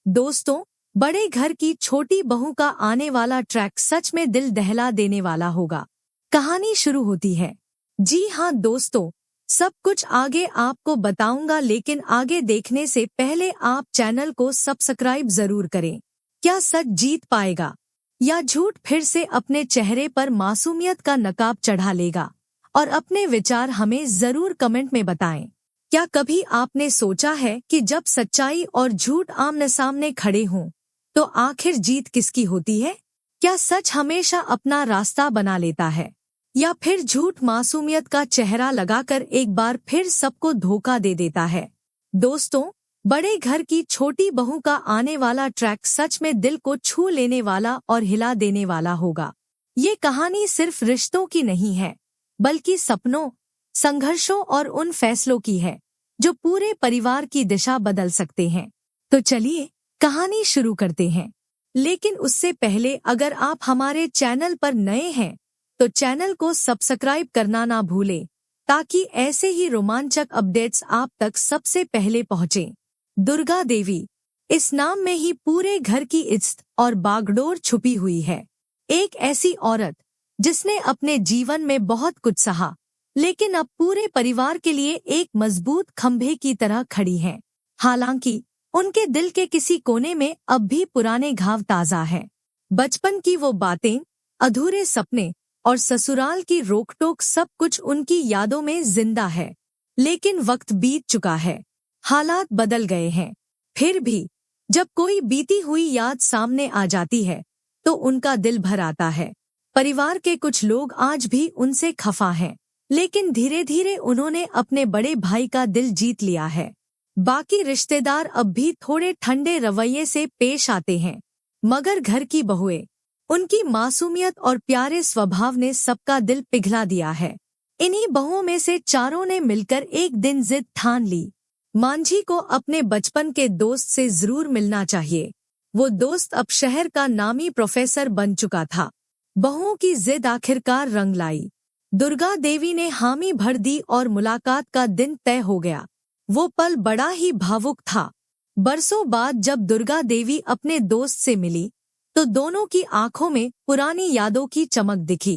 दोस्तों, बड़े घर की छोटी बहू का आने वाला ट्रैक सच में दिल दहला देने वाला होगा। कहानी शुरू होती है। जी हाँ दोस्तों, सब कुछ आगे आपको बताऊंगा, लेकिन आगे देखने से पहले आप चैनल को सब्सक्राइब जरूर करें। क्या सच जीत पाएगा या झूठ फिर से अपने चेहरे पर मासूमियत का नकाब चढ़ा लेगा? और अपने विचार हमें जरूर कमेंट में बताएं। क्या कभी आपने सोचा है कि जब सच्चाई और झूठ आमने सामने खड़े हों तो आखिर जीत किसकी होती है? क्या सच हमेशा अपना रास्ता बना लेता है या फिर झूठ मासूमियत का चेहरा लगाकर एक बार फिर सबको धोखा दे देता है? दोस्तों, बड़े घर की छोटी बहू का आने वाला ट्रैक सच में दिल को छू लेने वाला और हिला देने वाला होगा। ये कहानी सिर्फ रिश्तों की नहीं है, बल्कि सपनों, संघर्षों और उन फैसलों की है जो पूरे परिवार की दिशा बदल सकते हैं। तो चलिए कहानी शुरू करते हैं। लेकिन उससे पहले अगर आप हमारे चैनल पर नए हैं तो चैनल को सब्सक्राइब करना ना भूलें, ताकि ऐसे ही रोमांचक अपडेट्स आप तक सबसे पहले पहुंचें। दुर्गा देवी, इस नाम में ही पूरे घर की इज्जत और बागडोर छुपी हुई है। एक ऐसी औरत जिसने अपने जीवन में बहुत कुछ सहा, लेकिन अब पूरे परिवार के लिए एक मजबूत खंभे की तरह खड़ी हैं। हालांकि उनके दिल के किसी कोने में अब भी पुराने घाव ताजा हैं। बचपन की वो बातें, अधूरे सपने और ससुराल की रोकटोक, सब कुछ उनकी यादों में जिंदा है। लेकिन वक्त बीत चुका है, हालात बदल गए हैं। फिर भी जब कोई बीती हुई याद सामने आ जाती है तो उनका दिल भर आता है। परिवार के कुछ लोग आज भी उनसे खफा हैं, लेकिन धीरे धीरे उन्होंने अपने बड़े भाई का दिल जीत लिया है। बाकी रिश्तेदार अब भी थोड़े ठंडे रवैये से पेश आते हैं, मगर घर की बहुएं, उनकी मासूमियत और प्यारे स्वभाव ने सबका दिल पिघला दिया है। इन्हीं बहुओं में से चारों ने मिलकर एक दिन जिद ठान ली, मांझी को अपने बचपन के दोस्त से जरूर मिलना चाहिए। वो दोस्त अब शहर का नामी प्रोफेसर बन चुका था। बहुओं की जिद आखिरकार रंग लाई। दुर्गा देवी ने हामी भर दी और मुलाकात का दिन तय हो गया। वो पल बड़ा ही भावुक था। बरसों बाद जब दुर्गा देवी अपने दोस्त से मिली तो दोनों की आंखों में पुरानी यादों की चमक दिखी।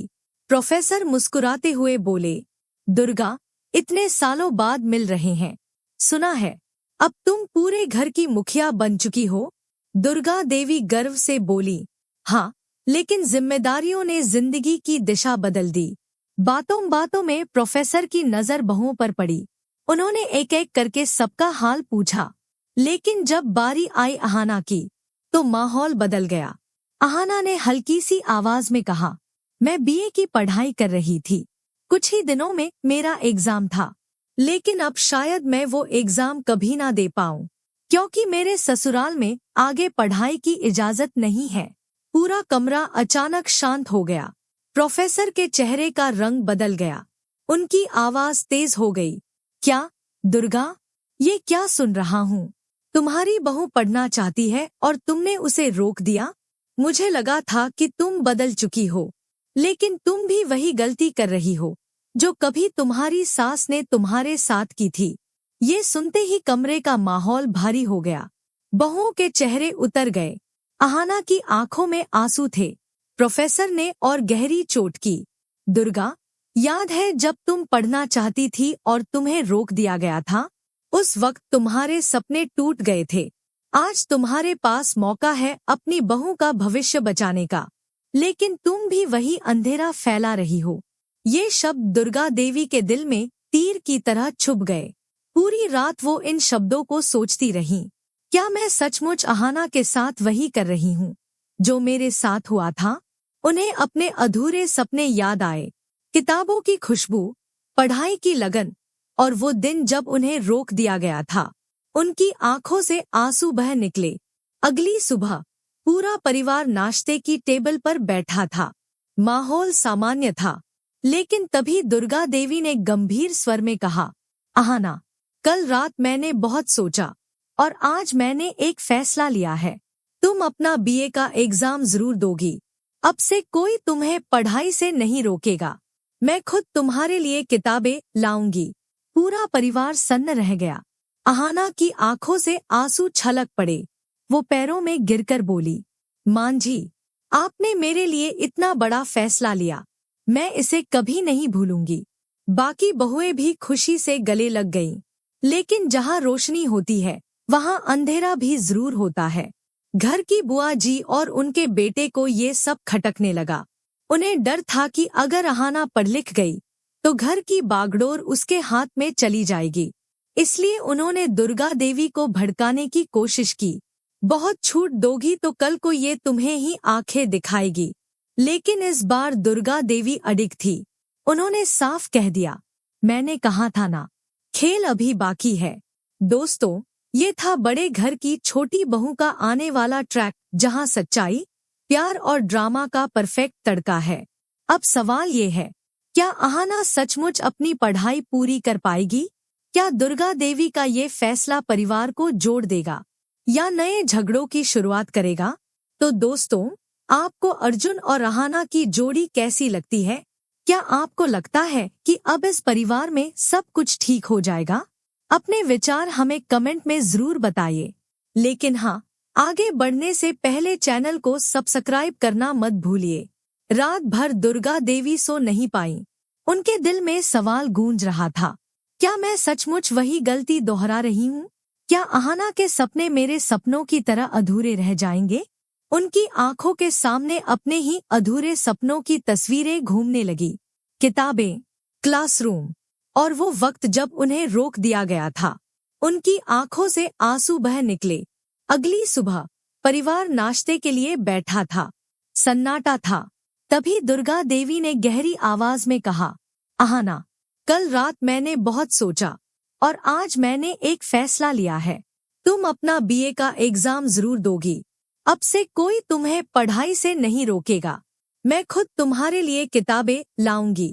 प्रोफेसर मुस्कुराते हुए बोले, दुर्गा, इतने सालों बाद मिल रहे हैं। सुना है अब तुम पूरे घर की मुखिया बन चुकी हो। दुर्गा देवी गर्व से बोली, हाँ, लेकिन जिम्मेदारियों ने जिंदगी की दिशा बदल दी। बातों बातों में प्रोफेसर की नजर बहुओं पर पड़ी। उन्होंने एक एक करके सबका हाल पूछा, लेकिन जब बारी आई अहाना की तो माहौल बदल गया। अहाना ने हल्की सी आवाज में कहा, मैं बीए की पढ़ाई कर रही थी। कुछ ही दिनों में मेरा एग्जाम था, लेकिन अब शायद मैं वो एग्जाम कभी ना दे पाऊं, क्योंकि मेरे ससुराल में आगे पढ़ाई की इजाजत नहीं है। पूरा कमरा अचानक शांत हो गया। प्रोफेसर के चेहरे का रंग बदल गया। उनकी आवाज तेज हो गई, क्या दुर्गा, ये क्या सुन रहा हूँ? तुम्हारी बहू पढ़ना चाहती है और तुमने उसे रोक दिया? मुझे लगा था कि तुम बदल चुकी हो, लेकिन तुम भी वही गलती कर रही हो जो कभी तुम्हारी सास ने तुम्हारे साथ की थी। ये सुनते ही कमरे का माहौल भारी हो गया। बहुओं के चेहरे उतर गए। अहाना की आंखों में आंसू थे। प्रोफेसर ने और गहरी चोट की, दुर्गा, याद है जब तुम पढ़ना चाहती थी और तुम्हें रोक दिया गया था? उस वक्त तुम्हारे सपने टूट गए थे। आज तुम्हारे पास मौका है अपनी बहू का भविष्य बचाने का, लेकिन तुम भी वही अंधेरा फैला रही हो। ये शब्द दुर्गा देवी के दिल में तीर की तरह चुभ गए। पूरी रात वो इन शब्दों को सोचती रहीं। क्या मैं सचमुच अहाना के साथ वही कर रही हूँ जो मेरे साथ हुआ था? उन्हें अपने अधूरे सपने याद आए, किताबों की खुशबू, पढ़ाई की लगन और वो दिन जब उन्हें रोक दिया गया था। उनकी आंखों से आंसू बह निकले। अगली सुबह पूरा परिवार नाश्ते की टेबल पर बैठा था। माहौल सामान्य था, लेकिन तभी दुर्गा देवी ने गंभीर स्वर में कहा, अहाना, कल रात मैंने बहुत सोचा और आज मैंने एक फैसला लिया है। तुम अपना बीए का एग्जाम जरूर दोगी। अब से कोई तुम्हें पढ़ाई से नहीं रोकेगा। मैं खुद तुम्हारे लिए किताबें लाऊंगी। पूरा परिवार सन्न रह गया। अहाना की आंखों से आंसू छलक पड़े। वो पैरों में गिरकर बोली, मां जी, आपने मेरे लिए इतना बड़ा फैसला लिया, मैं इसे कभी नहीं भूलूंगी। बाकी बहुएं भी खुशी से गले लग गईं। लेकिन जहाँ रोशनी होती है वहाँ अंधेरा भी जरूर होता है। घर की बुआ जी और उनके बेटे को ये सब खटकने लगा। उन्हें डर था कि अगर अहाना पढ़ लिख गई तो घर की बागडोर उसके हाथ में चली जाएगी। इसलिए उन्होंने दुर्गा देवी को भड़काने की कोशिश की। बहुत छूट दोगी तो कल को ये तुम्हें ही आंखें दिखाएगी। लेकिन इस बार दुर्गा देवी अडिग थी। उन्होंने साफ कह दिया, मैंने कहा था ना, खेल अभी बाकी है। दोस्तों, ये था बड़े घर की छोटी बहू का आने वाला ट्रैक, जहां सच्चाई, प्यार और ड्रामा का परफेक्ट तड़का है। अब सवाल ये है, क्या अहाना सचमुच अपनी पढ़ाई पूरी कर पाएगी? क्या दुर्गा देवी का ये फैसला परिवार को जोड़ देगा या नए झगड़ों की शुरुआत करेगा? तो दोस्तों, आपको अर्जुन और अहाना की जोड़ी कैसी लगती है? क्या आपको लगता है कि अब इस परिवार में सब कुछ ठीक हो जाएगा? अपने विचार हमें कमेंट में जरूर बताइए। लेकिन हाँ, आगे बढ़ने से पहले चैनल को सब्सक्राइब करना मत भूलिए। रात भर दुर्गा देवी सो नहीं पाईं। उनके दिल में सवाल गूंज रहा था, क्या मैं सचमुच वही गलती दोहरा रही हूँ? क्या अहाना के सपने मेरे सपनों की तरह अधूरे रह जाएंगे? उनकी आंखों के सामने अपने ही अधूरे सपनों की तस्वीरें घूमने लगी। किताबें, क्लासरूम और वो वक्त जब उन्हें रोक दिया गया था। उनकी आंखों से आंसू बह निकले। अगली सुबह परिवार नाश्ते के लिए बैठा था। सन्नाटा था। तभी दुर्गा देवी ने गहरी आवाज में कहा, अहाना, कल रात मैंने बहुत सोचा और आज मैंने एक फैसला लिया है। तुम अपना बीए का एग्जाम जरूर दोगी। अब से कोई तुम्हें पढ़ाई से नहीं रोकेगा। मैं खुद तुम्हारे लिए किताबें लाऊंगी।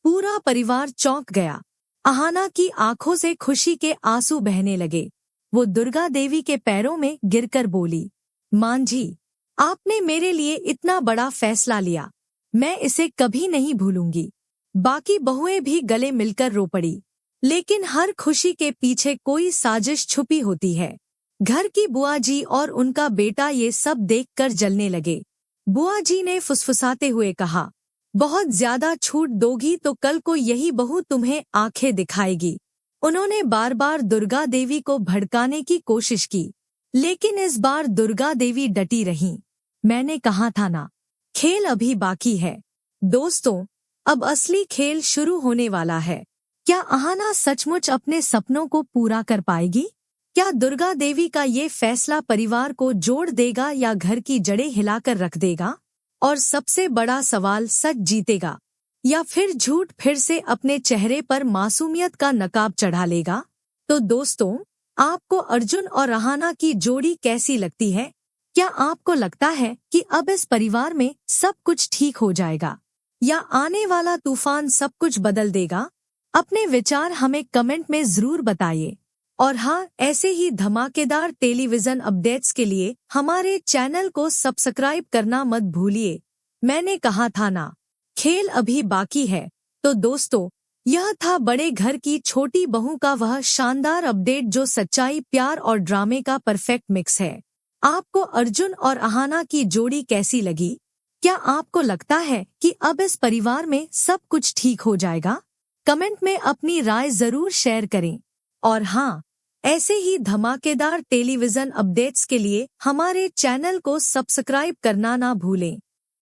पूरा परिवार चौंक गया। अहाना की आंखों से खुशी के आंसू बहने लगे। वो दुर्गा देवी के पैरों में गिरकर बोली, मां जी, आपने मेरे लिए इतना बड़ा फैसला लिया, मैं इसे कभी नहीं भूलूंगी। बाकी बहुएं भी गले मिलकर रो पड़ी। लेकिन हर खुशी के पीछे कोई साजिश छुपी होती है। घर की बुआ जी और उनका बेटा ये सब देखकर जलने लगे। बुआ जी ने फुसफुसाते हुए कहा, बहुत ज्यादा छूट दोगी तो कल को यही बहू तुम्हें आंखें दिखाएगी। उन्होंने बार बार दुर्गा देवी को भड़काने की कोशिश की, लेकिन इस बार दुर्गा देवी डटी रहीं। मैंने कहा था ना, खेल अभी बाकी है। दोस्तों, अब असली खेल शुरू होने वाला है। क्या अहाना सचमुच अपने सपनों को पूरा कर पाएगी? क्या दुर्गा देवी का ये फैसला परिवार को जोड़ देगा या घर की जड़ें हिलाकर रख देगा? और सबसे बड़ा सवाल, सच जीतेगा या फिर झूठ फिर से अपने चेहरे पर मासूमियत का नकाब चढ़ा लेगा? तो दोस्तों, आपको अर्जुन और अहाना की जोड़ी कैसी लगती है? क्या आपको लगता है कि अब इस परिवार में सब कुछ ठीक हो जाएगा या आने वाला तूफान सब कुछ बदल देगा? अपने विचार हमें कमेंट में जरूर बताइए। और हाँ, ऐसे ही धमाकेदार टेलीविजन अपडेट्स के लिए हमारे चैनल को सब्सक्राइब करना मत भूलिए। मैंने कहा था ना, खेल अभी बाकी है। तो दोस्तों, यह था बड़े घर की छोटी बहू का वह शानदार अपडेट जो सच्चाई, प्यार और ड्रामे का परफेक्ट मिक्स है। आपको अर्जुन और अहाना की जोड़ी कैसी लगी? क्या आपको लगता है कि अब इस परिवार में सब कुछ ठीक हो जाएगा? कमेंट में अपनी राय जरूर शेयर करें। और हाँ, ऐसे ही धमाकेदार टेलीविजन अपडेट्स के लिए हमारे चैनल को सब्सक्राइब करना ना भूलें।